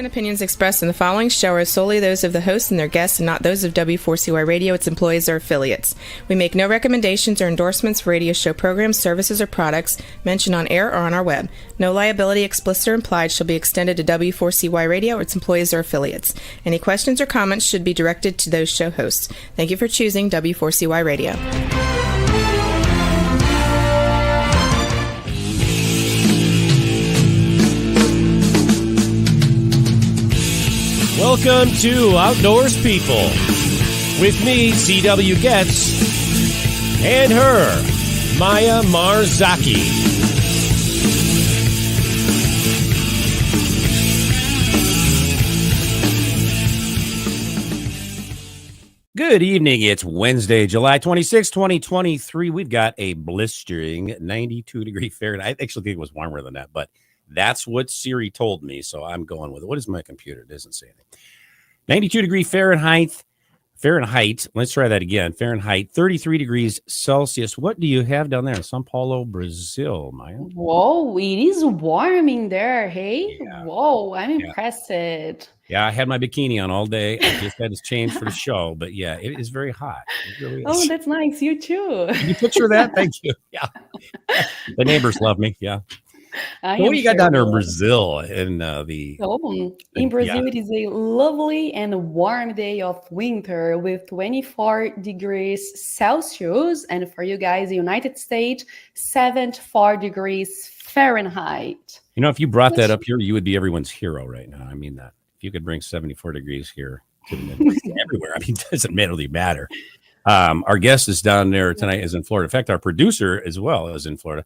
opinions expressed in the following show are solely those of the host and their guests and not those of W4CY Radio, its employees, or affiliates. We make no recommendations or endorsements for radio show programs, services, or products mentioned on air or on our web. No liability, explicit or implied, shall be extended to W4CY Radio or its employees or affiliates. Any questions or comments should be directed to those show hosts. Thank you for choosing W4CY Radio. Welcome to Outdoors People with me, C.W. Getz, and her, Maya Marzaki. Good evening. It's Wednesday, July 26, 2023. We've got a blistering 92 degree Fahrenheit. I actually think it was warmer than that, but that's what Siri told me, so I'm going with it. What is my computer? It doesn't say anything. 92 degree Fahrenheit. Let's try that again. Fahrenheit, 33 degrees Celsius. What do you have down there in São Paulo, Brazil, Maya? Whoa, it is warm in there, hey? Yeah. Whoa, I'm impressed. Yeah, I had my bikini on all day. I just had to change for the show, but yeah, it is very hot. It really is. Oh, that's nice. You too. Can you picture that? Thank you. Yeah. The neighbors love me. Yeah. So what do you got down there in Brazil? In Brazil, it is a lovely and warm day of winter with 24 degrees Celsius. And for you guys, the United States, 74 degrees Fahrenheit. You know, if you brought that up here, you would be everyone's hero right now. I mean that. If you could bring 74 degrees here to the Midwest, everywhere, I mean, it doesn't really matter. Our guest is down there tonight, is in Florida. In fact, our producer as well is in Florida.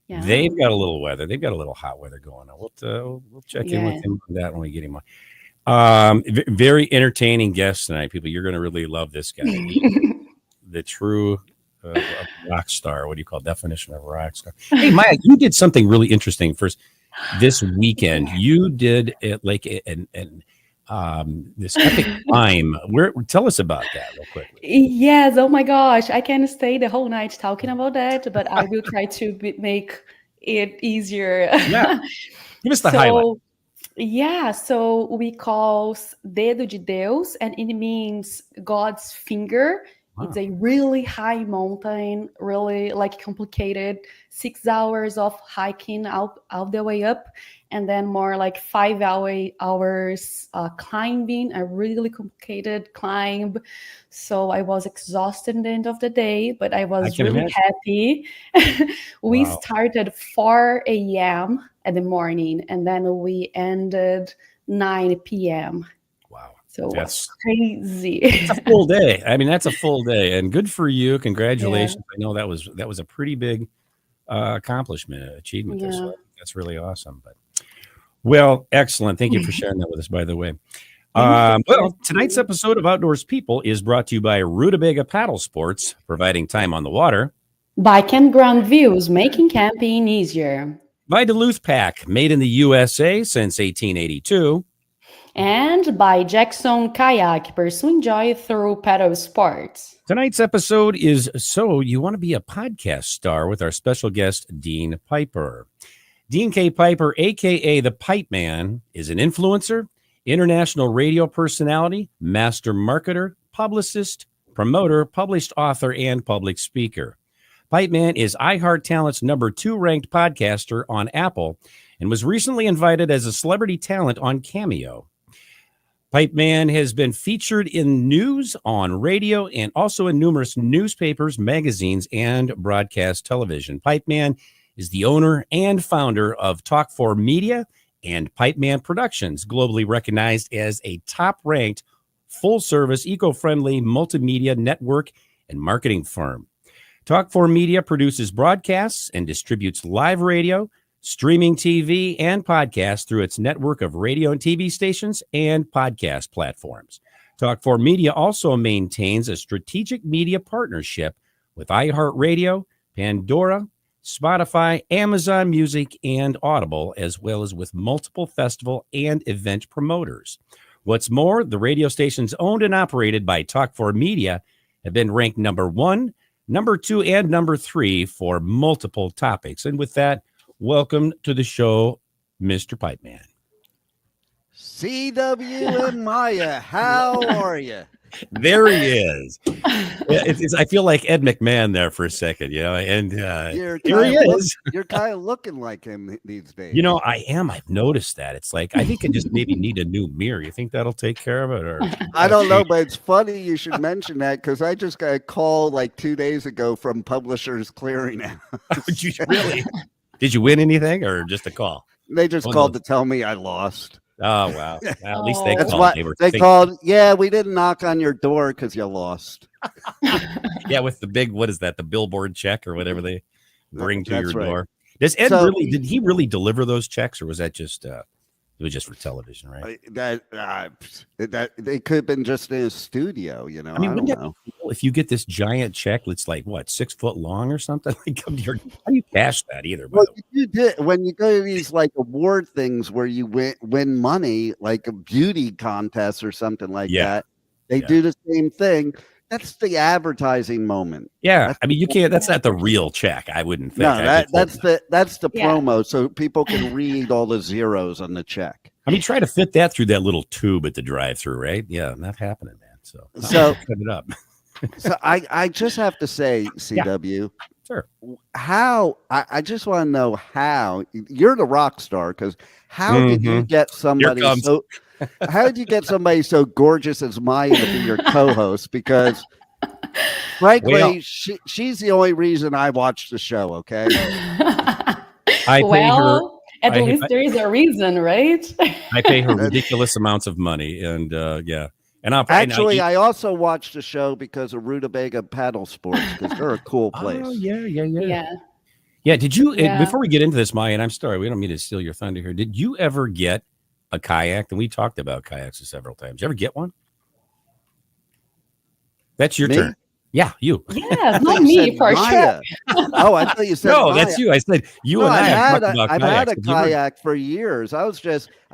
Yeah. They've got a little weather. They've got a little hot weather going on. We'll check in with him on that when we get him on. Very entertaining guest tonight, people. You're going to really love this guy. The true rock star. What do you call definition of rock star? Hey, Maya, you did something really interesting first this weekend. You did it like this epic climb. Tell us about that real quick. Yes. Oh my gosh. I can stay the whole night talking about that, but I will try to make it easier. Yeah. Give us the highlight. Yeah. So we call Dedo de Deus, and it means God's finger. Wow. It's a really high mountain, really like complicated, 6 hours of hiking out the way up, and then more like 5 hours climbing, a really complicated climb. So I was exhausted at the end of the day, but I was really happy. We started 4 a.m. in the morning, and then we ended 9 p.m. So that's crazy. It's a full day. I mean, that's a full day, and good for you. Congratulations. Yeah. I know that was a pretty big achievement. Yeah. That's really awesome. But well, excellent. Thank you for sharing that with us, by the way. Well, tonight's episode of Outdoors People is brought to you by Rutabaga Paddle Sports, providing time on the water. By Campground Views, making camping easier. By Duluth Pack, made in the USA since 1882. And by Jackson Kayak, pursuing joy through paddle sports. Tonight's episode is So You Want to Be a Podcast Star with our special guest, Dean Piper. Dean K. Piper, a.k.a. the Pipeman, is an influencer, international radio personality, master marketer, publicist, promoter, published author, and public speaker. Pipeman is iHeartTalent's #2 ranked podcaster on Apple and was recently invited as a celebrity talent on Cameo. Pipeman has been featured in news, on radio, and also in numerous newspapers, magazines, and broadcast television. Pipeman is the owner and founder of Talk4 Media and Pipeman Productions, globally recognized as a top-ranked, full-service, eco-friendly multimedia network and marketing firm. Talk4 Media produces broadcasts and distributes live radio, streaming TV, and podcasts through its network of radio and TV stations and podcast platforms. Talk4 Media also maintains a strategic media partnership with iHeartRadio, Pandora, Spotify, Amazon Music, and Audible, as well as with multiple festival and event promoters. What's more, the radio stations owned and operated by Talk4 Media have been ranked #1, #2, and #3 for multiple topics. And with that, welcome to the show, Mr. Pipeman. CW and Maya, how are you? There he is. I feel like Ed McMahon there for a second, and You're here he is. You're kind of looking like him these days. I am. I've noticed that. It's like I think I just maybe need a new mirror. You think that'll take care of it, or I don't know, but it's funny you should mention that because I just got a call like 2 days ago from Publishers Clearinghouse. Did you really? Did you win anything, or just a call? They just called to tell me I lost. Oh wow! Well, at least they That's called. what they called. Yeah, we didn't knock on your door because you lost. Yeah, with the big, what is that? The billboard check or whatever they bring to your door. Does Ed did he really deliver those checks, or was that just it was just for television, right? That they could have been just in a studio, I mean, wouldn't that be cool if you get this giant check that's like what 6 foot long or something? Like, how do you cash that either? Well, you did when you go to these like award things where you win money, like a beauty contest or something like that. They do the same thing. That's the advertising moment. Yeah, I mean, you can't. That's not the real check. I wouldn't think. No, that's the promo, so people can read all the zeros on the check. I mean, try to fit that through that little tube at the drive-through, right? Yeah, not happening, man. So cut it up. So I just have to say, CW, sure. How I just want to know how you're the rock star because how did you get somebody so? How did you get somebody so gorgeous as Maya to be your co-host? Because frankly, she's the only reason I watch the show. Okay. At least there is a reason, right? I pay her ridiculous amounts of money, and and I also watch the show because of Rutabaga Paddle Sports because they're a cool place. Oh yeah. Did you before we get into this, Maya? And I'm sorry, we don't mean to steal your thunder here. Did you ever get a kayak? And we talked about kayaks several times. You ever get one? That's your turn. Yeah, you. Yeah, not me for sure. Oh, I thought you said no. Maya. That's you. I said you and I have talked about kayaks. I've had a kayak for years.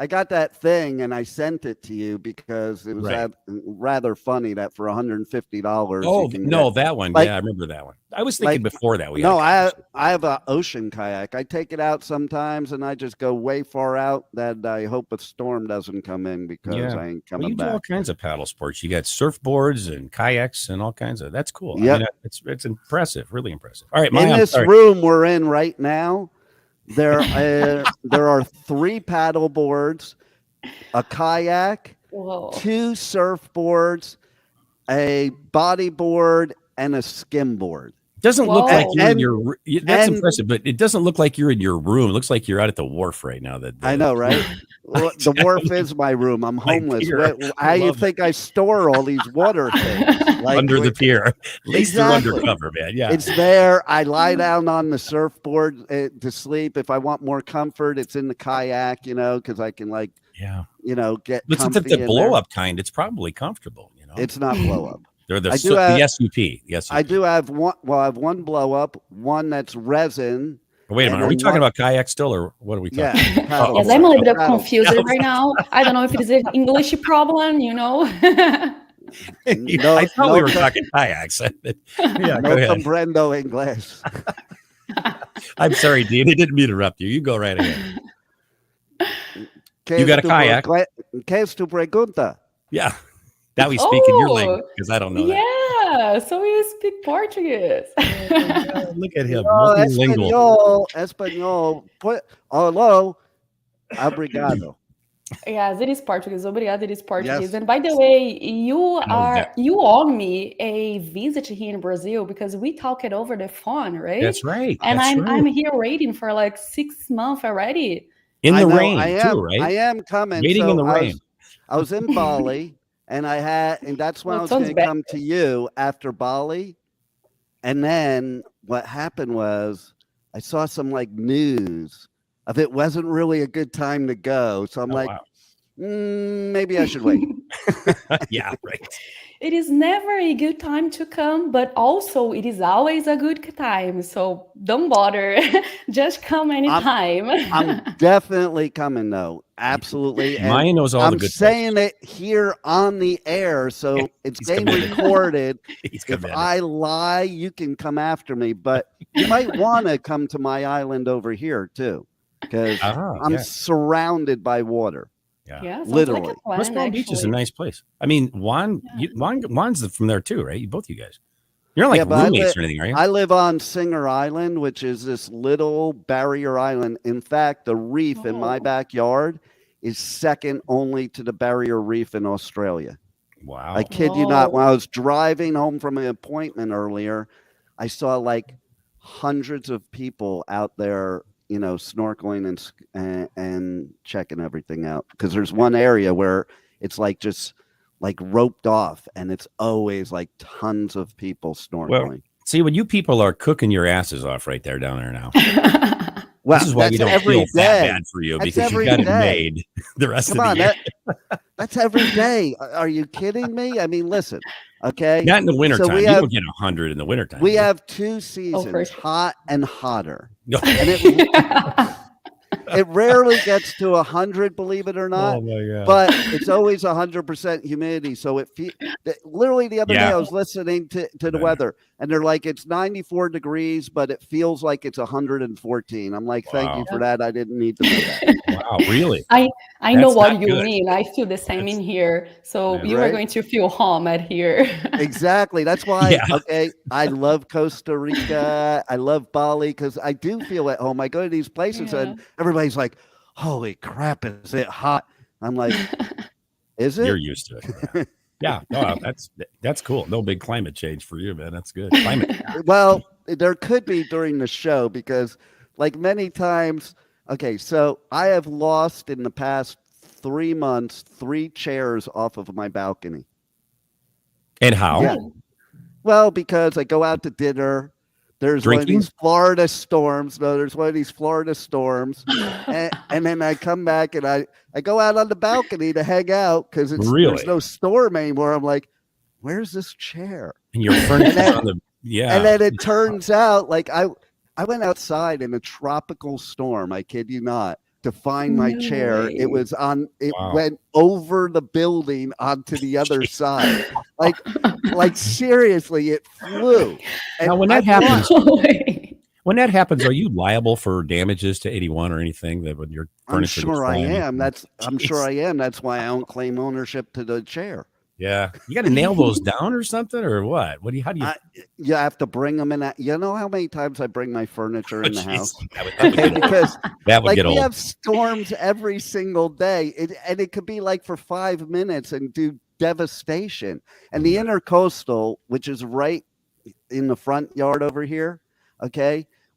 I got that thing and I sent it to you because it was rather funny that for $150. Oh no, that one. I remember that one. I was thinking before that. I have an ocean kayak. I take it out sometimes and I just go way far out that I hope a storm doesn't come in because I ain't coming back. You do all kinds of paddle sports. You got surfboards and kayaks and all kinds of. That's cool. Yeah, I mean, it's impressive. Really impressive. All right, in this room we're in right now, there are 3 paddle boards, a kayak, 2 surfboards, a bodyboard, and a skimboard. Doesn't look like you're in your. That's impressive, but it doesn't look like you're in your room. It looks like you're out at the wharf right now. I know, right? Well, the wharf is my room. I'm homeless. How do you think I store all these water things? Under the pier. At least they're undercover, man. Yeah, it's there. I lie down on the surfboard to sleep. If I want more comfort, it's in the kayak. Because I can get. But since it's the blow up kind, it's probably comfortable. It's not blow up. They're the SUP. Yes, I do have one. Well, I have one blow up, one that's resin. Wait a minute. Are we talking about kayak still, or what are we talking about? Yes, I'm a little bit confused right now. I don't know if it is an English problem, I thought we were talking kayaks. No comprendo inglés. I'm sorry, Dean. I didn't mean to interrupt you. You go right ahead. You got a kayak. ¿Qué es tu pregunta? Yeah. Now we speak in your language because I don't know that. Yeah, so you speak Portuguese. Look at him, multilingual. Espanhol. Hello. Obrigado. Yes, it is Portuguese. Obrigado, it is Portuguese. Yes. And by the way, you owe me a visit here in Brazil because we talked it over the phone, right? That's right. And I'm here waiting for like 6 months already. In the rain, too, right? I am coming. Waiting in the rain. I was in Bali. And that's when I was going to come to you after Bali. And then what happened was I saw some news of it wasn't really a good time to go. So I'm maybe I should wait. Yeah, right. It is never a good time to come, but also it is always a good time. So don't bother. Just come anytime. I'm definitely coming, though. Absolutely. And Maya knows all the good saying it here on the air, so it's being recorded. If I lie, you can come after me, but you might want to come to my island over here, too, because I'm surrounded by water. Yeah, literally. like a plan, West Palm Beach is a nice place. I mean, Juan's from there too, right? Both you guys. You're not like roommates or anything, are you? I live on Singer Island, which is this little barrier island. In fact, the reef in my backyard is second only to the barrier reef in Australia. Wow. I kid you not. When I was driving home from an appointment earlier, I saw like hundreds of people out there, snorkeling and checking everything out. Because there's one area where it's like just like roped off, and it's always like tons of people snorkeling. Well, see, when you people are cooking your asses off right there down there now. Well, this is why we don't feel that bad for you, because you got it made the rest of the year. That's every day. Are you kidding me? I mean, listen, okay? Not in the wintertime. You don't get 100 in the wintertime. We have 2 seasons, hot and hotter. And it rarely gets to 100, believe it or not. Oh my God. But it's always 100% humidity. So literally the other day I was listening to the weather, and they're like, it's 94 degrees, but it feels like it's 114. I'm like, thank you for that. I didn't need to know that. Wow, really? I know what you mean. I feel the same in here. So you are going to feel home at here. Exactly. That's why, I love Costa Rica. I love Bali, because I do feel at home. I go to these places and everybody's like, holy crap, is it hot? I'm like, is it? You're used to it. Yeah. No, that's cool. No big climate change for you, man. That's good. Well, there could be during the show, because like many times, so I have lost in the past 3 months 3 chairs off of my balcony. And how? Yeah. Well, because I go out to dinner. There's one of these Florida storms. No, there's one of these Florida storms. and then I come back and I go out on the balcony to hang out, because there's no storm anymore. I'm like, where's this chair? And your furniture on the And then it turns out, like, I went outside in a tropical storm, I kid you not, to find my chair. It was went over the building onto the other side. Like seriously, it flew. And now, when that happens, are you liable for damages to 81 or anything that when your furniture? I'm sure I am. I'm sure I am. That's why I don't claim ownership to the chair. Yeah, you got to nail those down or something, or what? How do you? You have to bring them in. You know how many times I bring my furniture in the house? Because that would get old. We have storms every single day, and it could be like for 5 minutes and do devastation. And the intercoastal, which is right in the front yard over here,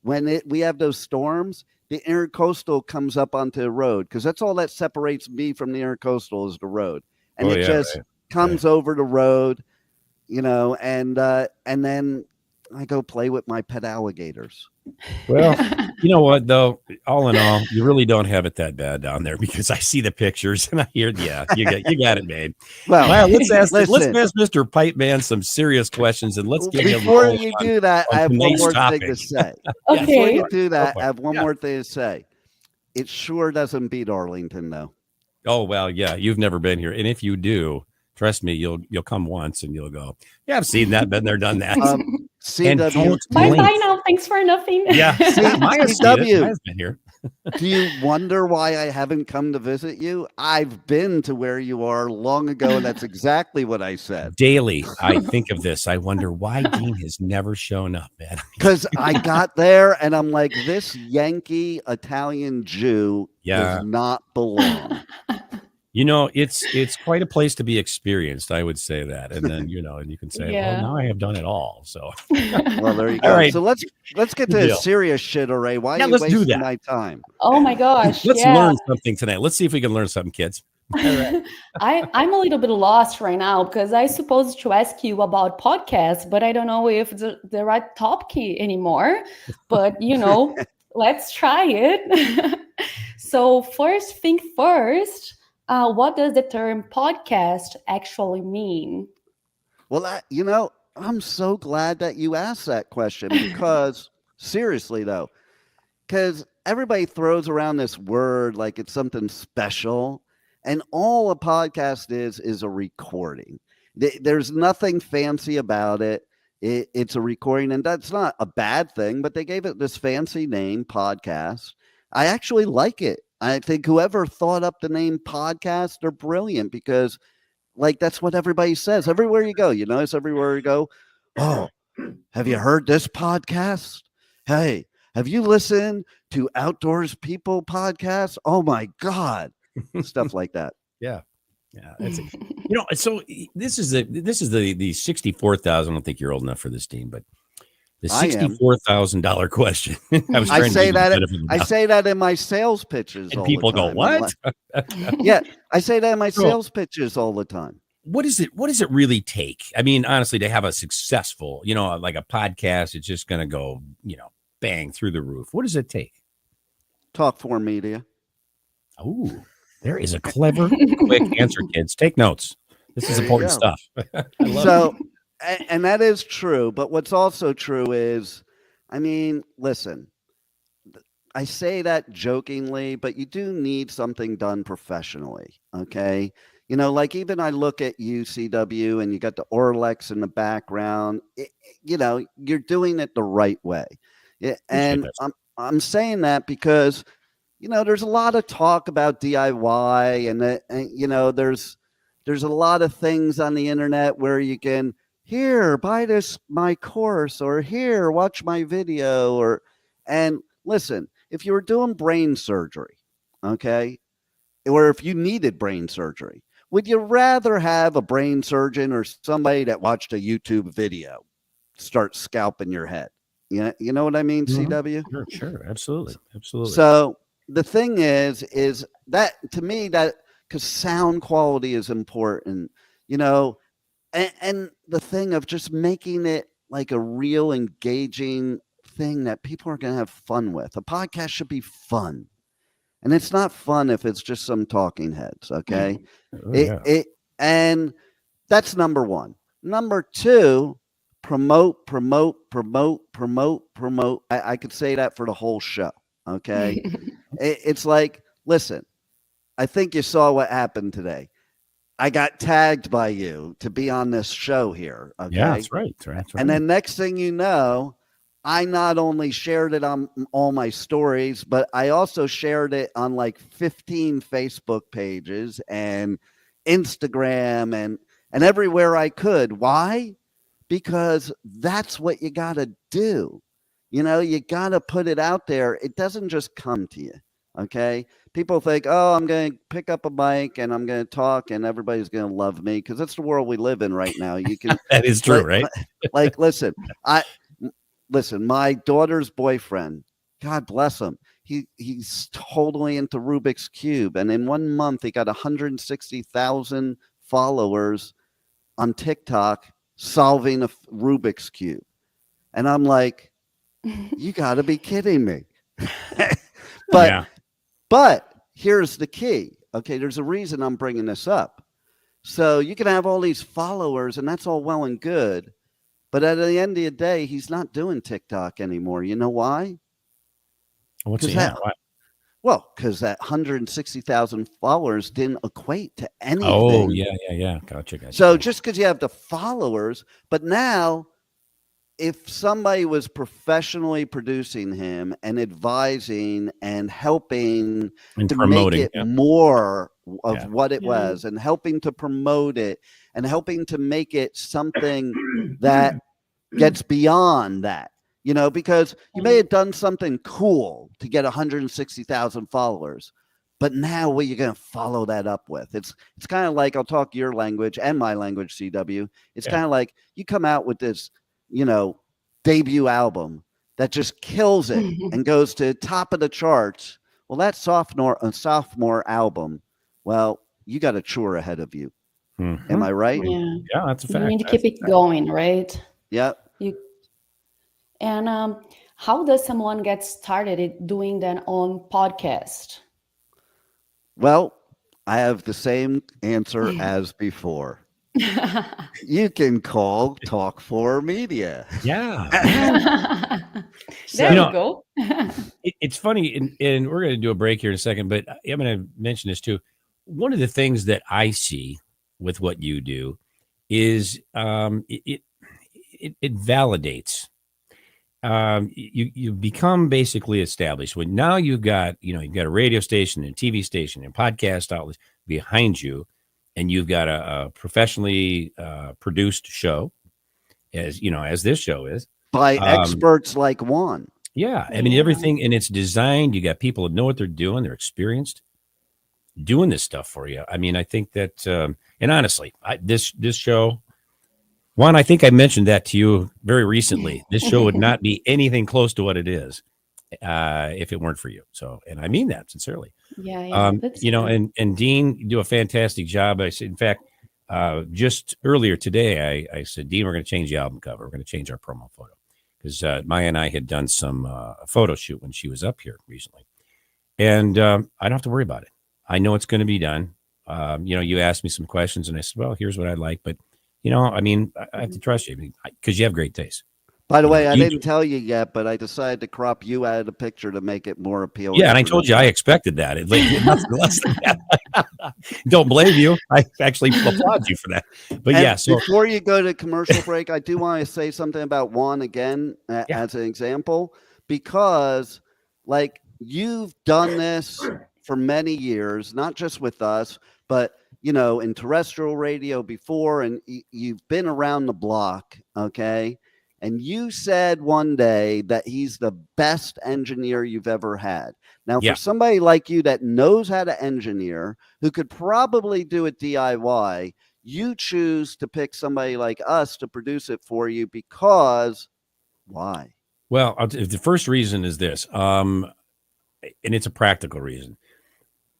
when we have those storms, the intercoastal comes up onto the road, because that's all that separates me from the intercoastal is the road, and comes over the road, and then I go play with my pet alligators. Well, you know what, though, all in all, you really don't have it that bad down there, because I see the pictures and I hear, you got it made. Well, let's ask Mr. Pipeman some serious questions, and let's get him. Before you do that, I have one more thing to say. Okay. Before you do that, I have one more thing to say. It sure doesn't beat Arlington, though. Oh, well, yeah, you've never been here, and if you do, trust me, you'll come once and you'll go, yeah, I've seen that, been there, done that. CW. Bye now. Thanks for nothing. Yeah. CW. I've been here. Do you wonder why I haven't come to visit you? I've been to where you are long ago, and that's exactly what I said. Daily, I think of this. I wonder why Dean has never shown up, man. Because I got there and I'm like, this Yankee Italian Jew does not belong. It's quite a place to be experienced. I would say that, and then and you can say, well, now I have done it all. So, well, there you go. All right. So let's get to the serious shit, Ray. Why are you wasting my time? Oh my gosh! Let's learn something tonight. Let's see if we can learn something, kids. All right. I'm a little bit lost right now, because I supposed to ask you about podcasts, but I don't know if it's the right topic anymore. But let's try it. So first thing first. What does the term podcast actually mean? Well, I'm so glad that you asked that question, because seriously though, because everybody throws around this word like it's something special, and all a podcast is a recording. There's nothing fancy about it. It's a recording, and that's not a bad thing, but they gave it this fancy name, podcast. I actually like it. I think whoever thought up the name podcast, they're brilliant because like that's what everybody says. Everywhere you go, you notice everywhere you go, oh, have you heard this podcast? Hey, have you listened to Outdoors People podcast? Oh my God. Stuff like that. Yeah. Yeah. That's it. So this is the 64,000. I don't think you're old enough for this, Dean, but the $64,000 question. I say that in my sales pitches. And all people the time. go, what? Yeah. I say that in my sales pitches all the time. What does it really take? I mean, honestly, to have a successful, like a podcast, it's just going to go, bang through the roof. What does it take? Talk for media. Oh, there is a clever, quick answer, kids. Take notes. This is important stuff. And that is true. But what's also true is, I mean, listen, I say that jokingly, but you do need something done professionally. Okay. Like even I look at you, CW, and you got the Orlex in the background, you're doing it the right way. And I'm saying that because, there's a lot of talk about DIY and there's a lot of things on the internet where you can, here, buy my course, or here, watch my video, and listen, if you were doing brain surgery, okay, or if you needed brain surgery, would you rather have a brain surgeon or somebody that watched a YouTube video start scalping your head? You know what I mean, CW? Sure, absolutely. So the thing is that to me, that because sound quality is important, and the thing of just making it like a real engaging thing that people are going to have fun with. A podcast should be fun. And it's not fun if it's just some talking heads, okay? And that's number one. Number two, promote. I could say that for the whole show, okay? It's like, listen, I think you saw what happened today. I got tagged by you to be on this show here, okay? Yeah, that's right. And then next thing you know, I not only shared it on all my stories, but I also shared it on like 15 Facebook pages and Instagram and everywhere I could. Why? Because that's what you got to do. You got to put it out there. It doesn't just come to you. Okay. People think, oh, I'm going to pick up a mic and I'm going to talk and everybody's going to love me because it's the world we live in right now. You can, that is true, right? Listen, my daughter's boyfriend, God bless him. He's totally into Rubik's Cube. And in 1 month, he got 160,000 followers on TikTok solving a Rubik's Cube. And I'm like, you got to be kidding me. But here's the key. Okay, there's a reason I'm bringing this up. So you can have all these followers, and that's all well and good. But at the end of the day, he's not doing TikTok anymore. You know why? What's that? Well, because that 160,000 followers didn't equate to anything. Oh, yeah. Gotcha. So just because you have the followers, but now if somebody was professionally producing him and advising and helping and to promoting make it more of what it was and helping to promote it and helping to make it something that gets beyond that, because you may have done something cool to get 160,000 followers, but now what you're going to follow that up with? It's kind of like, I'll talk your language and my language, CW. It's kind of like you come out with this, debut album that just kills it and goes to top of the charts. Well, that sophomore album, well, you got a chore ahead of you. Mm-hmm. Am I right? Yeah, that's a fact. You need to keep it going, right? Yep. And how does someone get started doing that on podcast? Well, I have the same answer as before. You can call Talk for Media. Yeah. There you go. It's funny, and we're going to do a break here in a second, but I'm going to mention this too. One of the things that I see with what you do is it validates you become basically established. When now you've got a radio station and TV station and podcast outlets behind you, and you've got a professionally produced show, as this show is, by experts like Juan. Yeah, I mean everything, and it's designed. You got people that know what they're doing. They're experienced doing this stuff for you. I mean, I think that, and honestly, this show, Juan, I think I mentioned that to you very recently. This show would not be anything close to what it is if it weren't for you. So, and I mean that sincerely. Yeah. And Dean, you do a fantastic job. I said, in fact, just earlier today, I said, Dean, we're going to change the album cover. We're going to change our promo photo because Maya and I had done some photo shoot when she was up here recently, and I don't have to worry about it. I know it's going to be done. You asked me some questions, and I said, well, here's what I'd like, but I mean, I have to trust you because you have great taste. By the way, I didn't tell you yet, but I decided to crop you out of the picture to make it more appealing. Yeah, and I told you I expected that. It nothing less than that. Don't blame you. I actually applaud you for that. But and yeah, so before you go to commercial break, I do want to say something about Juan again as an example, because like you've done this for many years, not just with us, but in terrestrial radio before, and you've been around the block, okay? And you said one day that he's the best engineer you've ever had. Now, for somebody like you that knows how to engineer, who could probably do it DIY, you choose to pick somebody like us to produce it for you because why? Well, the first reason is this, and it's a practical reason.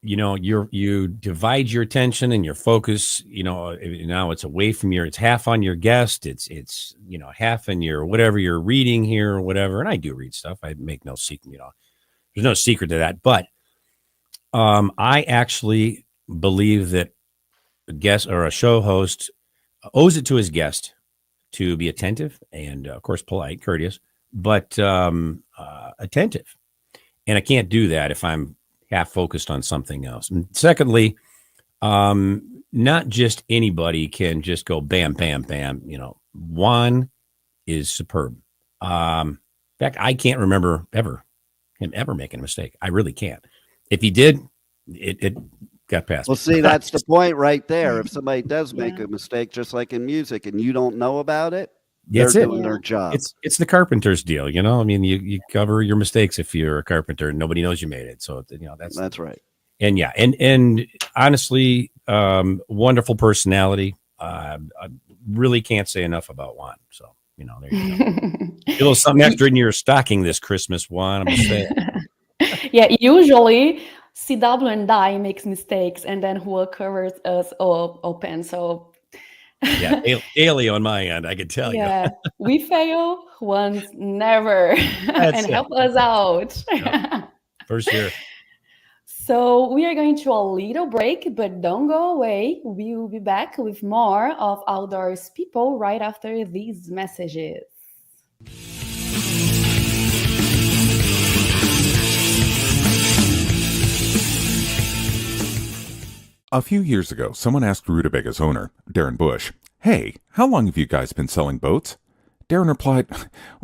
You divide your attention and your focus, now it's away from it's half on your guest. It's half in your, whatever you're reading here or whatever. And I do read stuff. I make no secret, there's no secret to that. But I actually believe that a guest or a show host owes it to his guest to be attentive and of course, polite, courteous, but attentive. And I can't do that if I'm half focused on something else. And secondly, not just anybody can just go bam, bam, bam. Juan is superb. In fact, I can't remember him ever making a mistake. I really can't. If he did, it got past. Well, see, that's the point right there. If somebody does make a mistake, just like in music, and you don't know about it, they're doing their job. It's the carpenter's deal, I mean, you cover your mistakes if you're a carpenter and nobody knows you made it. So that's right. And and honestly, wonderful personality. I really can't say enough about Juan. So there you go. A little something extra in your stocking this Christmas, Juan. I'm gonna say. Yeah, usually CW and I makes mistakes, and then Juan covers us open. So. Yeah, Ailey on my end, I can tell you. Yeah, we fail once, never, and help us out. Yeah, for sure. So we are going to a little break, but don't go away. We will be back with more of Outdoors People right after these messages. A few years ago, someone asked Rutabaga's owner, Darren Bush, "Hey, how long have you guys been selling boats?" Darren replied,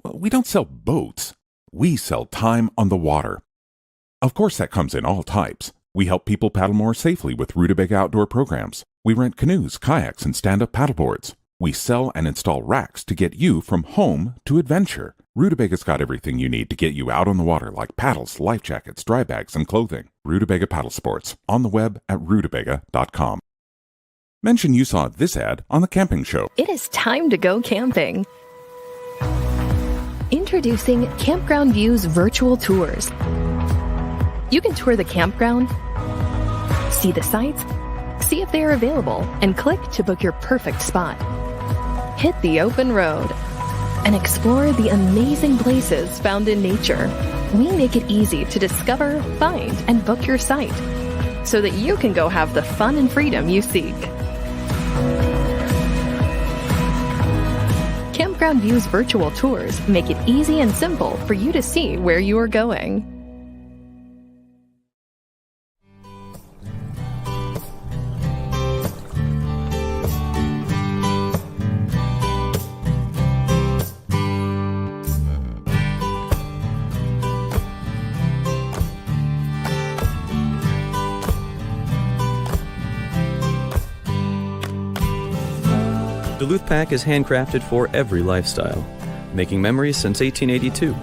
"Well, we don't sell boats. We sell time on the water." Of course, that comes in all types. We help people paddle more safely with Rutabaga outdoor programs. We rent canoes, kayaks, and stand-up paddleboards. We sell and install racks to get you from home to adventure. Rutabaga's got everything you need to get you out on the water, like paddles, life jackets, dry bags, and clothing. Rutabaga Paddle Sports, on the web at rutabaga.com. Mention you saw this ad on The Camping Show. It is time to go camping. Introducing Campground Views virtual tours. You can tour the campground, see the sites, see if they are available, and click to book your perfect spot. Hit the open road and explore the amazing places found in nature. We make it easy to discover, find, and book your site so that you can go have the fun and freedom you seek. Campground Views virtual tours make it easy and simple for you to see where you are going. Duluth Pack is handcrafted for every lifestyle, making memories since 1882.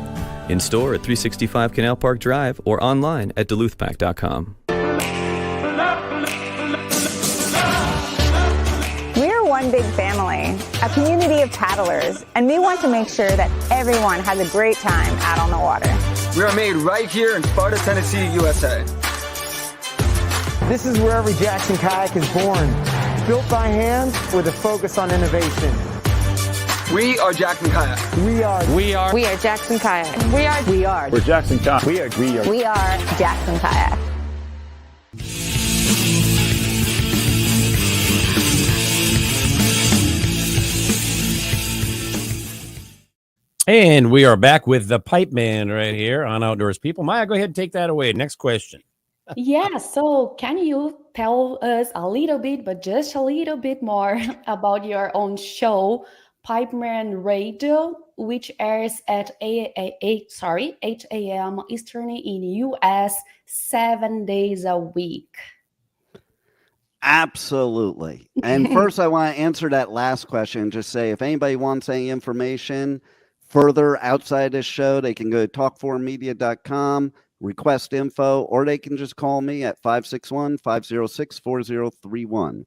In store at 365 Canal Park Drive or online at duluthpack.com. We're one big family, a community of paddlers, and we want to make sure that everyone has a great time out on the water. We are made right here in Sparta, Tennessee, USA. This is where every Jackson kayak is born, built by hand with a focus on innovation. We are Jackson Kayak. We are Jackson Kayak. We're Jackson Kayak. We are Jackson Kayak. And we are back with the Pipeman right here on Outdoors People. Maya, go ahead and take that away. Next question. Yeah, so can you tell us a little bit, but just a little bit more about your own show, Pipeman Radio, which airs at 8 a.m. Eastern in U.S. 7 days a week? Absolutely. And first, I want to answer that last question and just say, if anybody wants any information further outside this show, they can go to talk4media.com, request info, or they can just call me at 561-506-4031.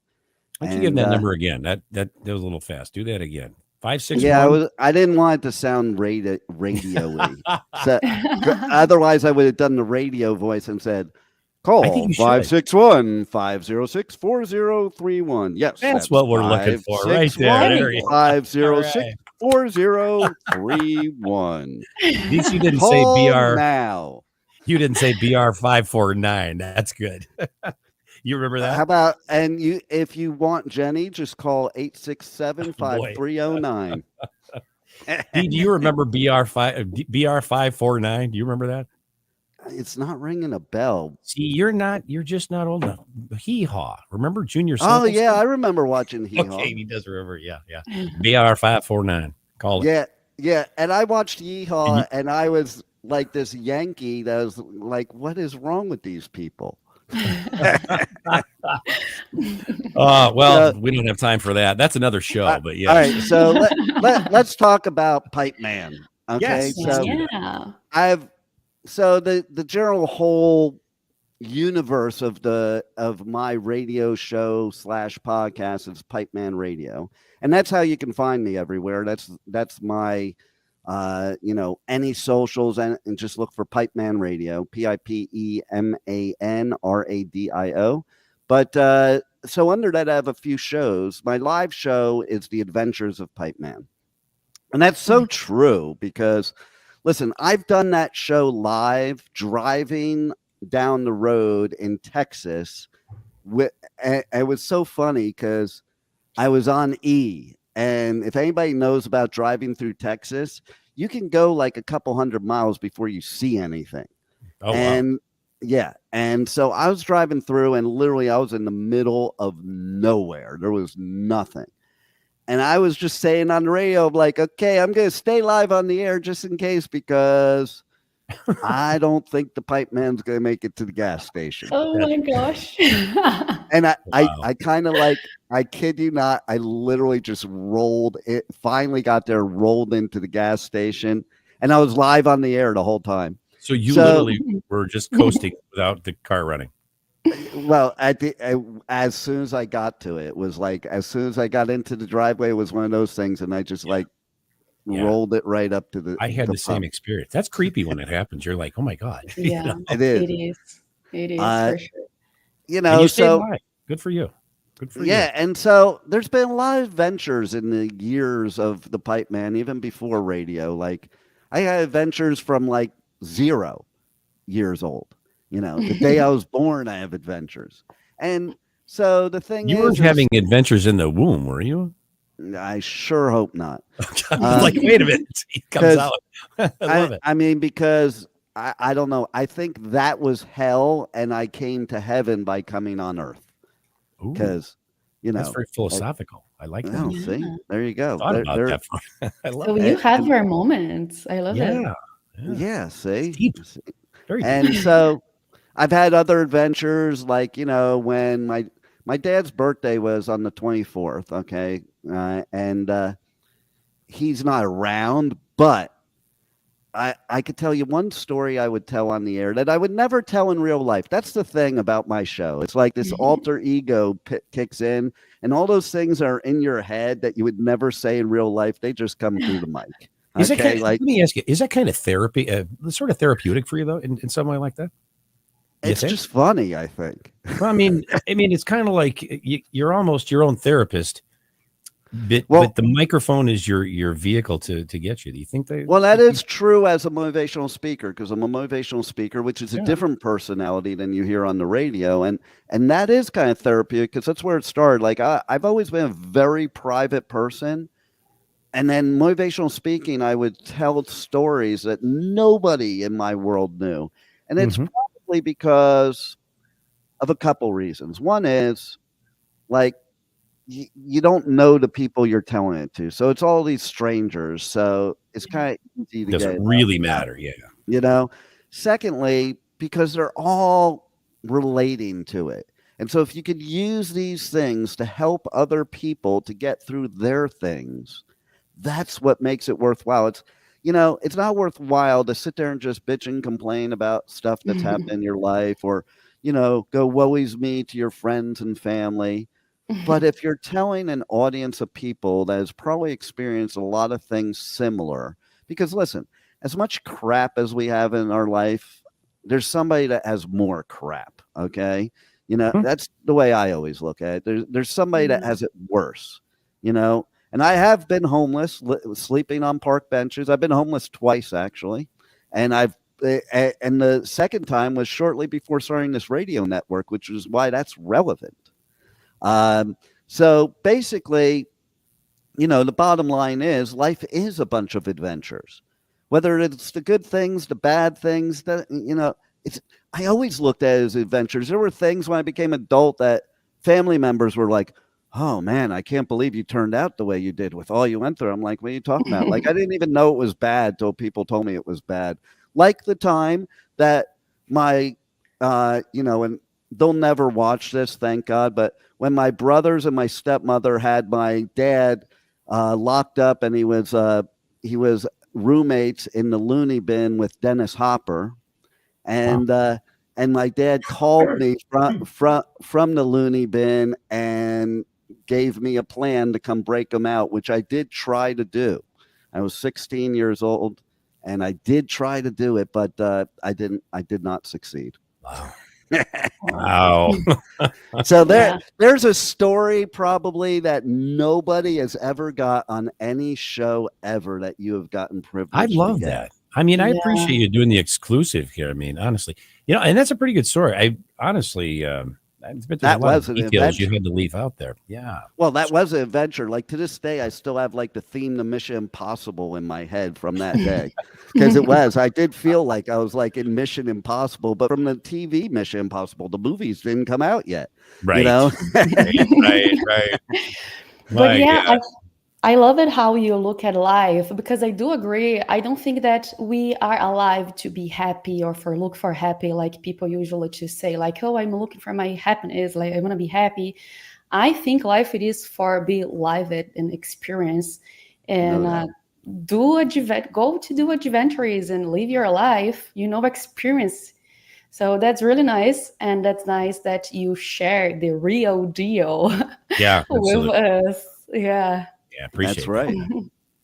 Why don't you give that number again? That was a little fast. Do that again. 561. Yeah, I didn't want it to sound radio-y. So, otherwise, I would have done the radio voice and said, call 561-506-4031. Yes, that's what we're looking for right there. 506-4031. At least you didn't say BR now. You didn't say BR 549. That's good. You remember that? How about, and you, if you want Jenny, just call 867-5309. Do you remember BR 549? Do you remember that? It's not ringing a bell. See, you're just not old enough. Hee Haw. Remember Junior? Oh yeah, I remember watching Hee Haw. Okay, he does remember. Yeah. BR 549. Call it. Yeah. And I watched Hee Haw, and I was like this Yankee that was like, what is wrong with these people? Well, we don't have time for that. That's another show, but yeah. All right, so let's talk about Pipeman. Okay, yes, so the general whole universe of my radio show / podcast is Pipeman Radio, and that's how you can find me everywhere. That's my any socials, and just look for Pipeman Radio, Pipeman Radio. But so under that, I have a few shows. My live show is The Adventures of Pipeman, and that's so true because, listen, I've done that show live driving down the road in Texas. It was so funny because I was on E. And if anybody knows about driving through Texas, you can go like a couple hundred miles before you see anything. Oh, and wow. Yeah. And so I was driving through, and literally I was in the middle of nowhere. There was nothing. And I was just saying on the radio, like, okay, I'm going to stay live on the air just in case, because I don't think the Pipeman's going to make it to the gas station. Oh my gosh. And I kind of like, I kid you not, I literally just finally got there, rolled into the gas station, and I was live on the air the whole time. So you literally were just coasting without the car running. Well, as soon as I got to it, was like, as soon as I got into the driveway, it was one of those things, and I just rolled it right up to the. I had the same experience. That's creepy when it happens. You're like, oh my god. Yeah, it is. It is for sure. And you stayed alive. Good for you. Good for you. Yeah, and so there's been a lot of adventures in the years of the Pipeman, even before radio. Like, I had adventures from like 0 years old. The day I was born, I have adventures. And so the thing you weren't having adventures in the womb, were you? I sure hope not. Like, wait a minute. He comes out. I love it. I mean, because I don't know. I think that was hell, and I came to heaven by coming on earth. Because, that's very philosophical. I like that. Oh, see? There you go. I love so it. you have your moments. I love it. Yeah, see? Deep. Very deep. And so I've had other adventures, like, when my dad's birthday was on the 24th, okay? and he's not around, but I could tell you one story I would tell on the air that I would never tell in real life. That's the thing about my show. It's like this alter ego kicks in, and all those things are in your head that you would never say in real life. They just come through the mic. Is that let me ask you, is that kind of therapy, sort of therapeutic for you, though, in some way like that? It's just funny, I think. Well, I mean, it's kind of like you're almost your own therapist. But the microphone is your vehicle to get you. Do you think they? Well, that is true as a motivational speaker, because I'm a motivational speaker, which is a different personality than you hear on the radio, and that is kind of therapeutic because that's where it started. Like I've always been a very private person, and then motivational speaking, I would tell stories that nobody in my world knew, and it's probably because of a couple reasons. One is like, you don't know the people you're telling it to, so it's all these strangers. So it's kind of easy to doesn't really matter, Secondly, because they're all relating to it, and so if you could use these things to help other people to get through their things, that's what makes it worthwhile. It's it's not worthwhile to sit there and just bitch and complain about stuff that's happened in your life, or go woe is me to your friends and family. But if you're telling an audience of people that has probably experienced a lot of things similar, because listen, as much crap as we have in our life, there's somebody that has more crap. Okay. That's the way I always look at it. There's somebody that has it worse, and I have been homeless, sleeping on park benches. I've been homeless twice, actually. And and the second time was shortly before starting this radio network, which is why that's relevant. So basically, the bottom line is life is a bunch of adventures, whether it's the good things, the bad things that, I always looked at it as adventures. There were things when I became adult that family members were like, oh man, I can't believe you turned out the way you did with all you went through. I'm like, what are you talking about? Like, I didn't even know it was bad till people told me it was bad. Like the time that my, and they'll never watch this, thank God, but when my brothers and my stepmother had my dad locked up, and he was roommates in the loony bin with Dennis Hopper, and my dad called me from the loony bin and gave me a plan to come break him out, which I did try to do. I was 16 years old, and I did try to do it, but I did not succeed. Wow. Wow. So there's a story probably that nobody has ever got on any show ever that you have gotten privileged. I love that. I mean, I appreciate you doing the exclusive here. I mean, honestly, and that's a pretty good story. I honestly, that was an details you had to leave out there. Yeah. Well, that was an adventure. Like to this day, I still have like the theme to Mission Impossible in my head from that day, because I did feel like I was like in Mission Impossible, but from the TV Mission Impossible, the movies didn't come out yet. Right. Right. But I love it how you look at life, because I do agree. I don't think that we are alive to be happy or look for happy, like people usually just say, like, oh, I'm looking for my happiness, like I want to be happy. I think life it is for be live it and experience, and go to do adventures and live your life, experience. So that's really nice, and that's nice that you share the real deal with us. Yeah. Yeah, appreciate That's right.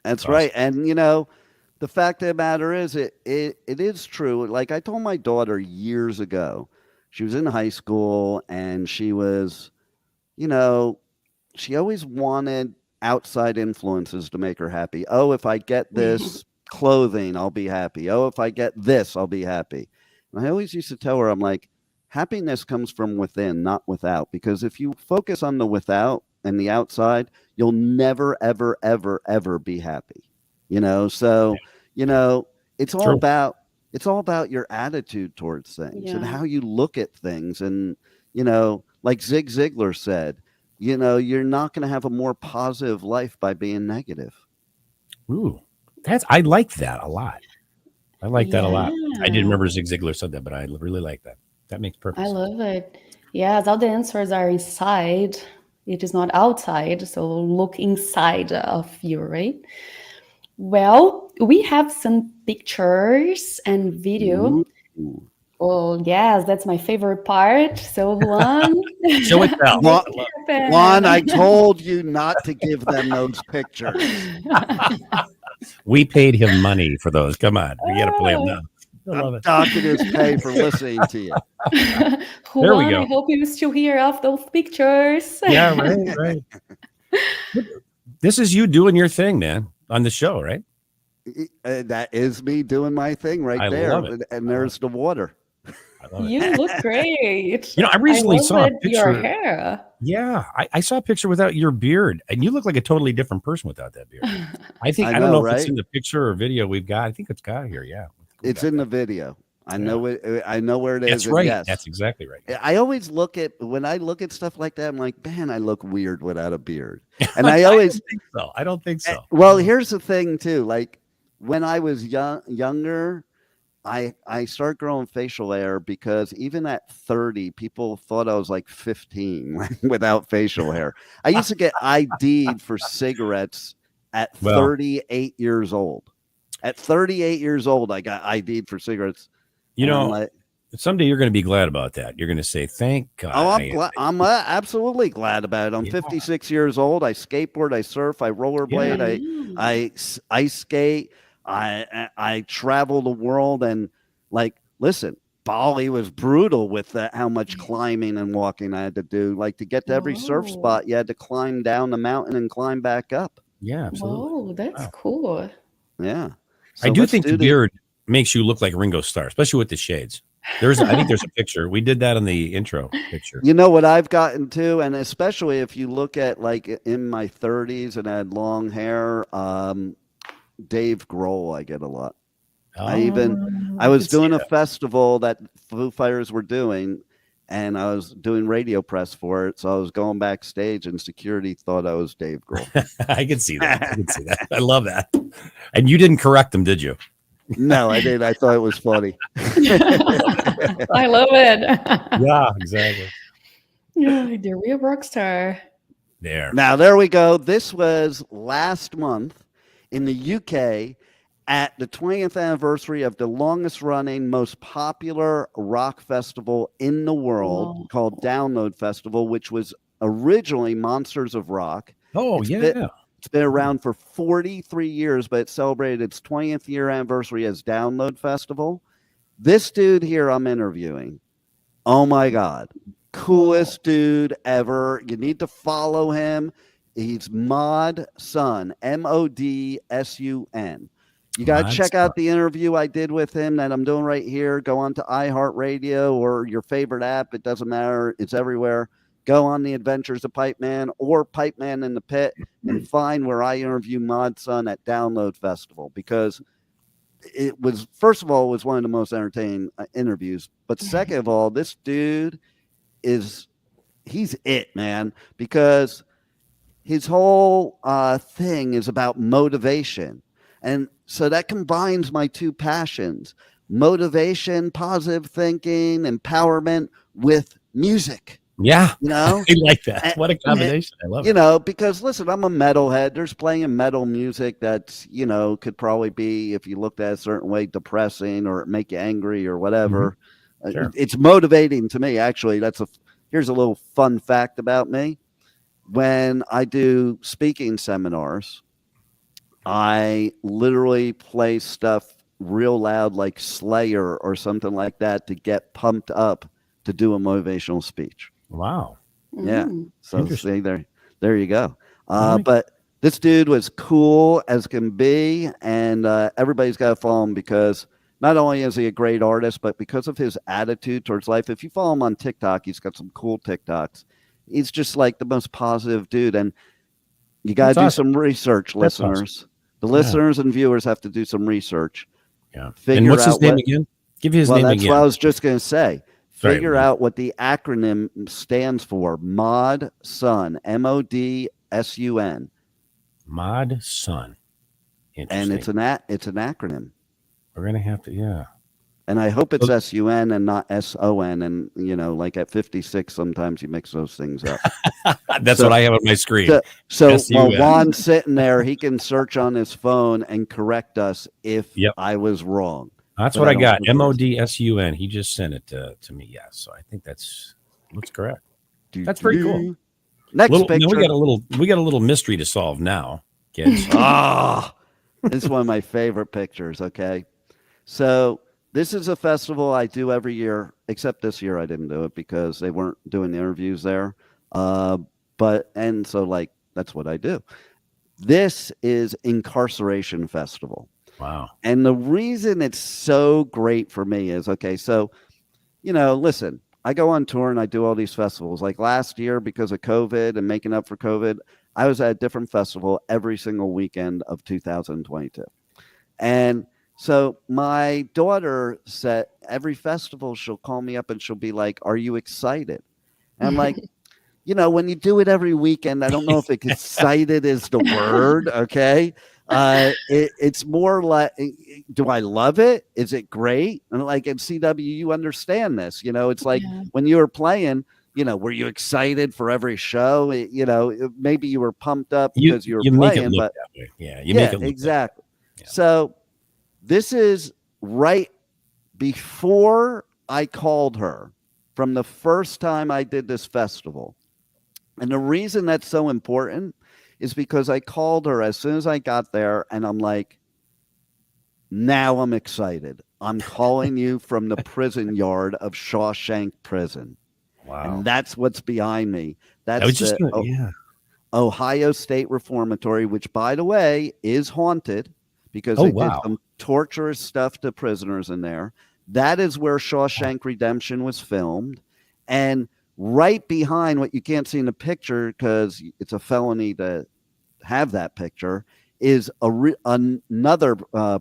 That's awesome. Right. And the fact of the matter is it is true. Like I told my daughter years ago, she was in high school, and she was, she always wanted outside influences to make her happy. Oh, if I get this clothing, I'll be happy. Oh, if I get this, I'll be happy. And I always used to tell her, I'm like, happiness comes from within, not without. Because if you focus on the without and the outside, you'll never, ever, ever, ever be happy. So, it's all about your attitude towards things and how you look at things. And, like Zig Ziglar said, you're not going to have a more positive life by being negative. Ooh, I like that a lot. I like that a lot. I didn't remember Zig Ziglar said that, but I really like that. That makes perfect sense. I love it. Yes, all the answers are inside. It is not outside, so look inside of you, right? Well, we have some pictures and video. Ooh. Oh, yes, that's my favorite part. So, Juan. Show it down. Juan, I told you not to give them those pictures. We paid him money for those. Come on. We got to play them now. I love I'm it. docking his pay for listening to you. Juan, There we go. I hope you still hear of those pictures. Yeah, right. This is you doing your thing, man, on the show, right? That is me doing my thing right I there. love it. And there's the water. I love it. You look great. I recently saw a Your picture. hair. Yeah, I saw a picture without your beard, and you look like a totally different person without that beard. I don't know if it's in the picture or video we've got. I think it's got here. Yeah, it's in the video. I know it. I know where it is. That's right. Yes. That's exactly right. I always when I look at stuff like that, I'm like, man, I look weird without a beard. And I always I don't think so. Well, here's the thing too. Like when I was younger, I started growing facial hair because even at 30, people thought I was like 15 without facial hair. I used to get ID'd for cigarettes at 38 years old. At 38 years old, I got ID'd for cigarettes. Someday you're going to be glad about that. You're going to say, thank God. Oh, I'm absolutely glad about it. I'm 56 years old. I skateboard, I surf, I rollerblade, I ice skate. I travel the world, and listen, Bali was brutal with how much climbing and walking I had to do. Like to get to every surf spot, you had to climb down the mountain and climb back up. Yeah, absolutely. Oh, that's cool. Yeah. So I do think the beard makes you look like Ringo Starr, especially with the shades. I think there's a picture. We did that on the intro picture. You know what I've gotten to, and especially if you look at in my 30s and I had long hair, Dave Grohl, I get a lot. I was doing a festival that Foo Fighters were doing, and I was doing radio press for it. So I was going backstage, and security thought I was Dave Grohl. I can see that. I love that. And you didn't correct them, did you? No, I did. I thought it was funny. I love it. Yeah, exactly. Yeah, the real rock star. Now, there we go. This was last month in the UK at the 20th anniversary of the longest running, most popular rock festival in the world called Download Festival, which was originally Monsters of Rock. Oh, It's been around for 43 years, but it celebrated its 20th year anniversary as Download Festival. This dude here I'm interviewing, oh my God, coolest dude ever. You need to follow him. He's Mod Sun, MODSUN. You got to check out the interview I did with him that I'm doing right here. Go on to iHeartRadio or your favorite app. It doesn't matter. It's everywhere. Go on the Adventures of Pipeman or Pipeman in the Pit and find where I interview Mod Sun at Download Festival, because it was, first of all, it was one of the most entertaining interviews. But second of all, this dude he's it, man, because his whole thing is about motivation. And so that combines my two passions, motivation, positive thinking, empowerment with music. Yeah. I like that. What a combination. I love it. Because listen, I'm a metalhead. There's plenty of metal music that's, could probably be, if you looked at it a certain way, depressing or make you angry or whatever. Mm-hmm. Sure. It's motivating to me. Actually, here's a little fun fact about me. When I do speaking seminars, I literally play stuff real loud like Slayer or something like that to get pumped up to do a motivational speech. Wow. Yeah. So see, there you go. But this dude was cool as can be, and everybody's got to follow him because not only is he a great artist, but because of his attitude towards life. If you follow him on TikTok, he's got some cool TikToks. He's just like the most positive dude, and you got to do some research, listeners. Awesome. The listeners and viewers have to do some research. Yeah. And what's his name again? Give you his name again. That's what I was just going to say. Figure out what the acronym stands for. Mod Sun, MODSUN. Mod Sun. And it's an acronym. We're gonna have to, And I hope it's S-U-N and not S-O-N. And, like at 56, sometimes you mix those things up. That's what I have on my screen. So while Juan's sitting there, he can search on his phone and correct us if I was wrong. That's what I got. M-O-D-S-U-N. He just sent it to me. Yeah. So I think looks correct. That's pretty cool. Next picture. No, we got a little mystery to solve now, kids. This is one of my favorite pictures. Okay. So this is a festival I do every year, except this year I didn't do it because they weren't doing the interviews there. So that's what I do. This is Incarceration Festival. Wow. And the reason it's so great for me is, okay, so, listen, I go on tour and I do all these festivals. Like last year, because of COVID and making up for COVID, I was at a different festival every single weekend of 2022. And so my daughter said every festival she'll call me up and she'll be like, "Are you excited?" And I'm like, when you do it every weekend, I don't know if excited is the word. Okay. It's more like, do I love it? Is it great? And like at CW, you understand this, it's like when you were playing, were you excited for every show? Maybe you were pumped up because you were playing, make it look but that way. Yeah, you make it look exactly. Yeah. So this is right before I called her from the first time I did this festival. And the reason that's so important is because I called her as soon as I got there and I'm like, now I'm excited. I'm calling you from the prison yard of Shawshank Prison. Wow. And that's what's behind me. That's Ohio State Reformatory, which, by the way, is haunted because they did some torturous stuff to prisoners in there. That is where Shawshank Redemption was filmed. And right behind what you can't see in the picture because it's a felony to have that picture is another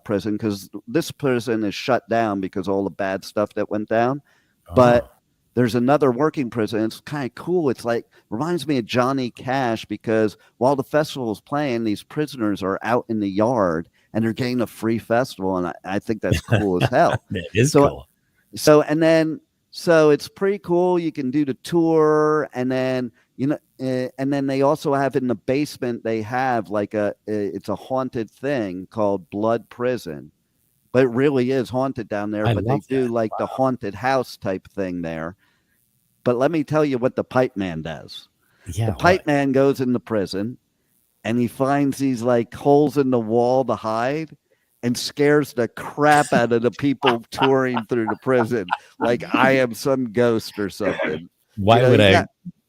prison because this prison is shut down because all the bad stuff that went down. But there's another working prison. It's kind of cool. It's like reminds me of Johnny Cash because while the festival is playing, these prisoners are out in the yard and they're getting a free festival. And I think that's cool as hell. That is cool. So it's pretty cool. You can do the tour, and then and then they also have in the basement. They have like it's a haunted thing called Blood Prison, but it really is haunted down there. But they do like the haunted house type thing there. But let me tell you what the Pipeman does. Yeah, the Pipeman goes in the prison, and he finds these like holes in the wall to hide. And scares the crap out of the people touring through the prison, like I am some ghost or something. Why would I?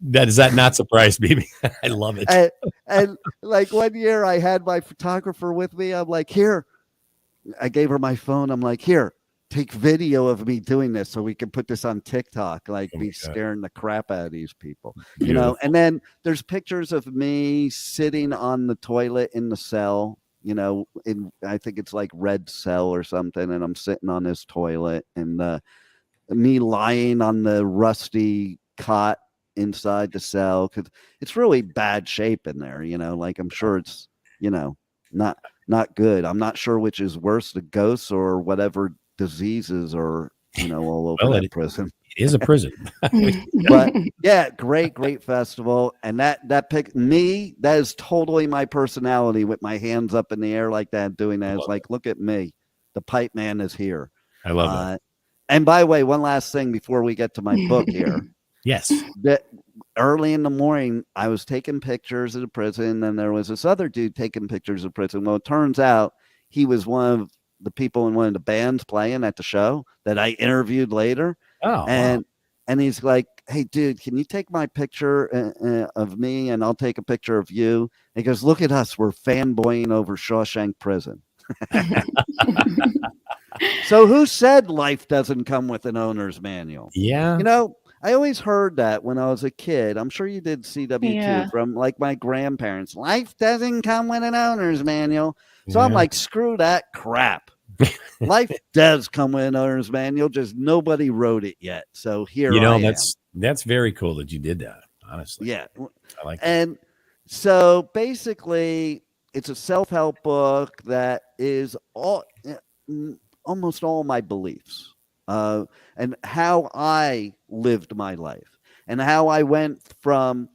Does that not surprise me? I love it. And like one year, I had my photographer with me. I'm like, here. I gave her my phone. I'm like, here, take video of me doing this so we can put this on TikTok. Like, be scaring the crap out of these people, And then there's pictures of me sitting on the toilet in the cell. I think it's like Red Cell or something, and I'm sitting on this toilet, and me lying on the rusty cot inside the cell because it's really bad shape in there. Like I'm sure it's not good. I'm not sure which is worse, the ghosts or whatever diseases are all over that prison. It is a prison. But yeah, great festival. And that is totally my personality with my hands up in the air like that, doing that. It's like, look at me. The Pipeman is here. I love that. And by the way, one last thing before we get to my book here. Yes. That early in the morning, I was taking pictures of the prison, and there was this other dude taking pictures of prison. Well, it turns out he was one of the people in one of the bands playing at the show that I interviewed later. And he's like, hey, dude, can you take my picture of me and I'll take a picture of you? And he goes, look at us. We're fanboying over Shawshank Prison. So who said life doesn't come with an owner's manual? Yeah. I always heard that when I was a kid. I'm sure you did CW too, from like my grandparents. Life doesn't come with an owner's manual. So I'm like, screw that crap. Life does come with an owner's manual, just nobody wrote it yet. So here I am. That's very cool that you did that, honestly. Yeah. I like that. And so basically it's a self-help book that is almost all my beliefs. and how I lived my life and how I went from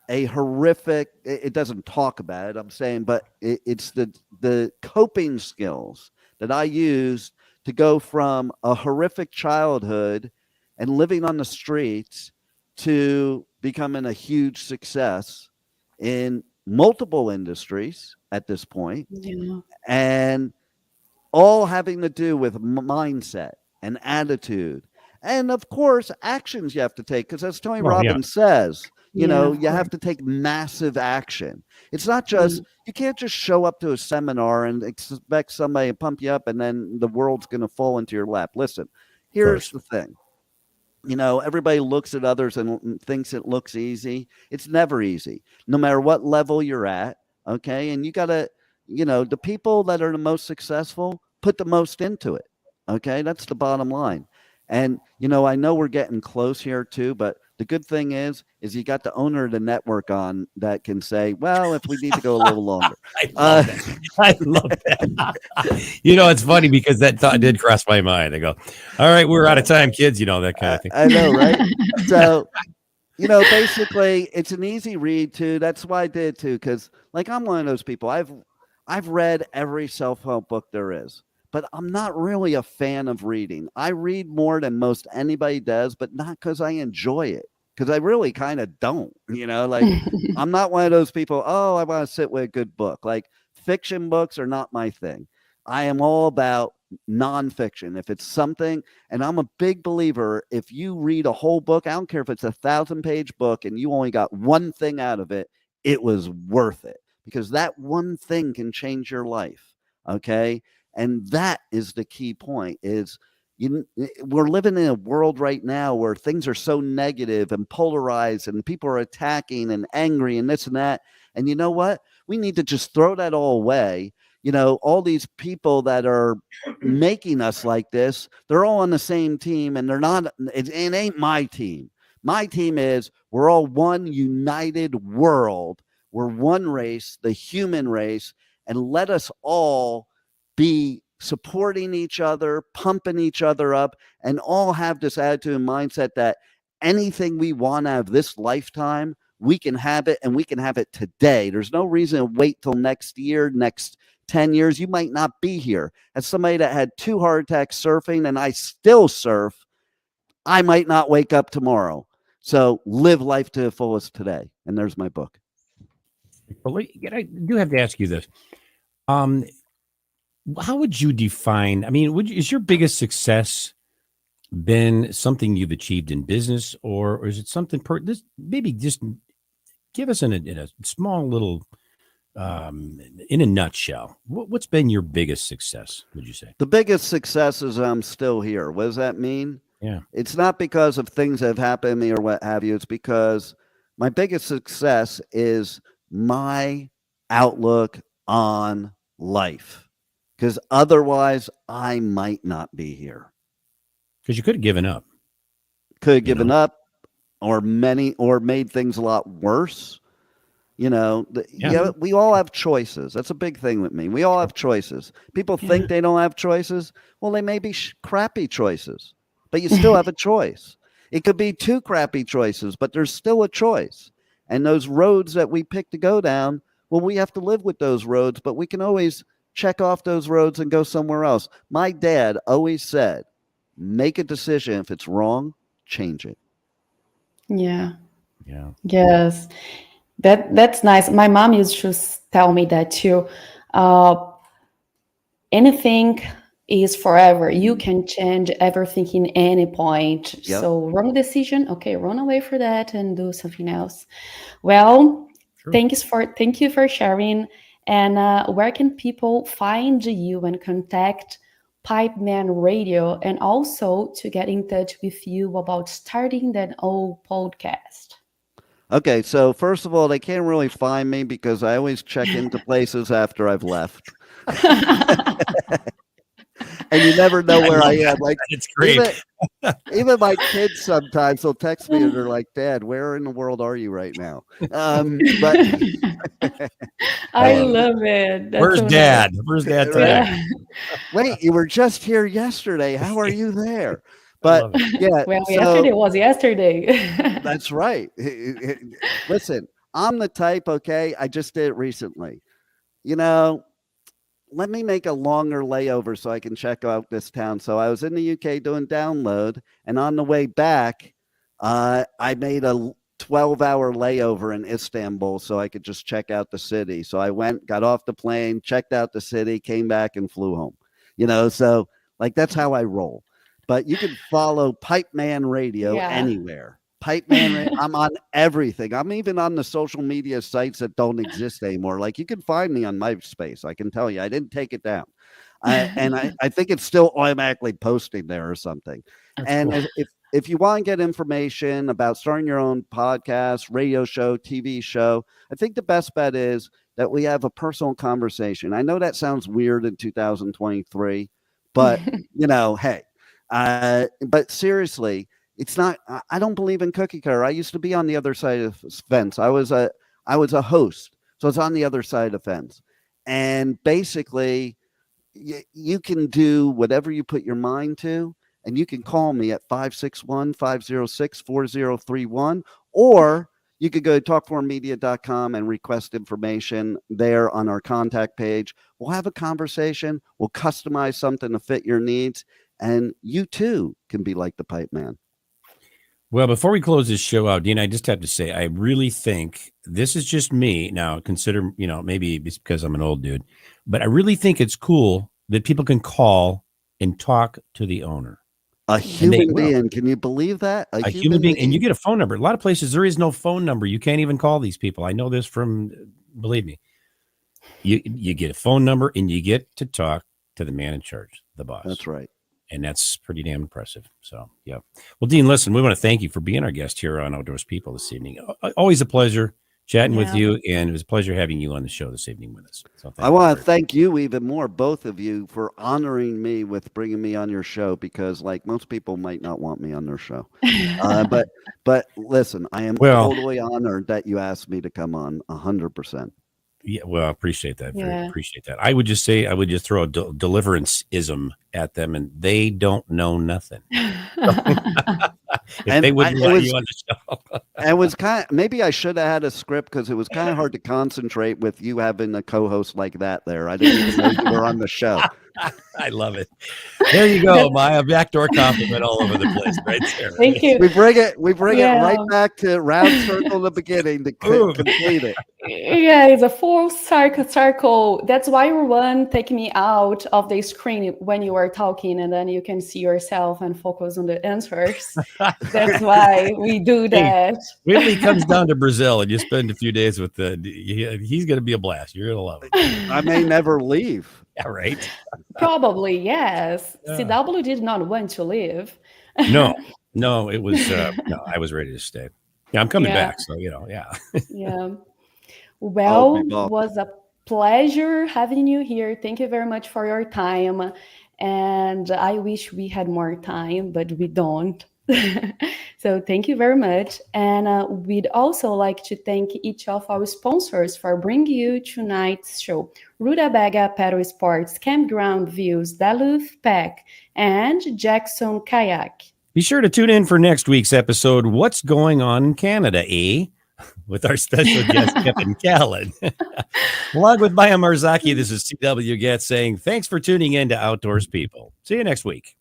a horrific, it doesn't talk about it, I'm saying, but it's the coping skills that I used to go from a horrific childhood and living on the streets to becoming a huge success in multiple industries at this point. Yeah. And all having to do with mindset and attitude. And of course, actions you have to take, because as Tony Robbins says, you have to take massive action. It's not just, you can't just show up to a seminar and expect somebody to pump you up and then the world's going to fall into your lap. Listen, here's the thing. Everybody looks at others and thinks it looks easy. It's never easy, no matter what level you're at. Okay. And you got to, the people that are the most successful put the most into it. Okay. That's the bottom line. And, I know we're getting close here too, but the good thing is you got the owner of the network on that can say, well, if we need to go a little longer. I love that. It's funny because that thought did cross my mind. I go, all right, we're out of time, kids, that kind of thing. I know, right? So, basically it's an easy read too. That's why I did too. Cause I'm one of those people. I've read every self-help book there is. But I'm not really a fan of reading. I read more than most anybody does, but not because I enjoy it. Because I really kind of don't, I'm not one of those people, I want to sit with a good book. Fiction books are not my thing. I am all about nonfiction. If it's something, and I'm a big believer, if you read a whole book, I don't care if it's 1,000-page book and you only got one thing out of it, it was worth it. Because that one thing can change your life. Okay. And that is the key point is we're living in a world right now where things are so negative and polarized and people are attacking and angry and this and that. And you know what? We need to just throw that all away. All these people that are making us like this, they're all on the same team and they're not, it ain't my team. My team is we're all one united world. We're one race, the human race, and let us all be supporting each other, pumping each other up, and all have this attitude and mindset that anything we want out of this lifetime, we can have it, and we can have it today. There's no reason to wait till next year, next 10 years. You might not be here. As somebody that had 2 heart attacks surfing, and I still surf, I might not wake up tomorrow. So live life to the fullest today. And there's my book. I do have to ask you this. How would you define, is your biggest success been something you've achieved in business, or is it something, maybe just give us in a small little, in a nutshell, what's been your biggest success, would you say? The biggest success is I'm still here. What does that mean? Yeah. It's not because of things that have happened to me or what have you. It's because my biggest success is my outlook on life. Because otherwise, I might not be here. Because you could have given up. Could have given up, or made things a lot worse. We all have choices. That's a big thing with me. We all have choices. People think they don't have choices. Well, they may be crappy choices, but you still have a choice. It could be 2 crappy choices, but there's still a choice. And those roads that we pick to go down, well, we have to live with those roads, but we can always check off those roads and go somewhere else. My dad always said, make a decision. If it's wrong, change it. Yeah. Yeah. Yes. That's nice. My mom used to tell me that too. Anything is forever. You can change everything in any point. Yep. So wrong decision. Okay, run away for that and do something else. Well, Sure. Thank you for sharing. And where can people find you and contact Pipeman Radio, and also to get in touch with you about starting that old podcast? Okay, so first of all, they can't really find me because I always check into places after I've left. And you never know where I am. It's great. Even my kids sometimes will text me and they're like, Dad, where in the world are you right now? But I love it. That's Where's so Dad? nice. Where's Dad today? Wait, you were just here yesterday. How are you there? But yeah, well, yesterday was yesterday. That's right. Listen, I'm the type, okay, I just did it recently. You know, let me make a longer layover so I can check out this town. So I was in the UK doing download, and on the way back, I made a 12-hour layover in Istanbul so I could just check out the city. So I went, got off the plane, checked out the city, came back and flew home. So like that's how I roll. But you can follow Pipeman Radio anywhere. Pipeman, I'm on everything. I'm even on the social media sites that don't exist anymore. Like you can find me on MySpace. I can tell you, I didn't take it down. I think it's still automatically posting there or something. That's and cool. if you want to get information about starting your own podcast, radio show, TV show, I think the best bet is that we have a personal conversation. I know that sounds weird in 2023, but hey, but seriously, it's not, I don't believe in cookie cutter. I used to be on the other side of the fence. I was a host. So it's on the other side of the fence. And basically you can do whatever you put your mind to, and you can call me at 561-506-4031, or you could go to talk4media.com and request information there on our contact page. We'll have a conversation. We'll customize something to fit your needs, and you too can be like the Pipe Man. Well, before we close this show out, Dean, I just have to say, I really think this is just me. Now, consider, maybe it's because I'm an old dude, but I really think it's cool that people can call and talk to the owner. A human being. Can you believe that? A human being. And you get a phone number. A lot of places, there is no phone number. You can't even call these people. I know this from, believe me. You get a phone number and you get to talk to the man in charge, the boss. That's right. And that's pretty damn impressive. So, yeah. Well, Dean, listen, we want to thank you for being our guest here on Outdoors People this evening. Always a pleasure chatting with you, and it was a pleasure having you on the show this evening with us. So I want to thank you even more, both of you, for honoring me with bringing me on your show, because like most people might not want me on their show. But listen, I am totally honored that you asked me to come on 100%. Yeah, well, I appreciate that. Very appreciate that. I would just throw a deliverance-ism at them, and they don't know nothing. If they wouldn't let you on the show. It was maybe I should have had a script, because it was kind of hard to concentrate with you having a co-host like that there. I didn't even know you were on the show. I love it. There you go, Maya. Backdoor compliment all over the place, right there. Thank you. We bring it right back to round circle in the beginning to complete it. Yeah, it's a full circle. That's why you want take me out of the screen when you are talking, and then you can see yourself and focus on the answers. That's why we do that. Wait till he comes down to Brazil and you spend a few days with he's going to be a blast. You're going to love it. I may never leave. Yeah, right. Probably, yes. Yeah. CW did not want to leave. No, it was, I was ready to stay. Yeah, I'm coming back. So, yeah. Yeah. Well, it was a pleasure having you here. Thank you very much for your time. And I wish we had more time, but we don't. So thank you very much. And we'd also like to thank each of our sponsors for bringing you tonight's show. Rutabaga Paddle Sports, Campground Views, Duluth Pack, and Jackson Kayak. Be sure to tune in for next week's episode, What's Going On in Canada, with our special guest, Kevin Callan. Along with Maya Marzaki, this is CW Getz saying thanks for tuning in to Outdoors People. See you next week.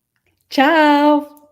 Ciao.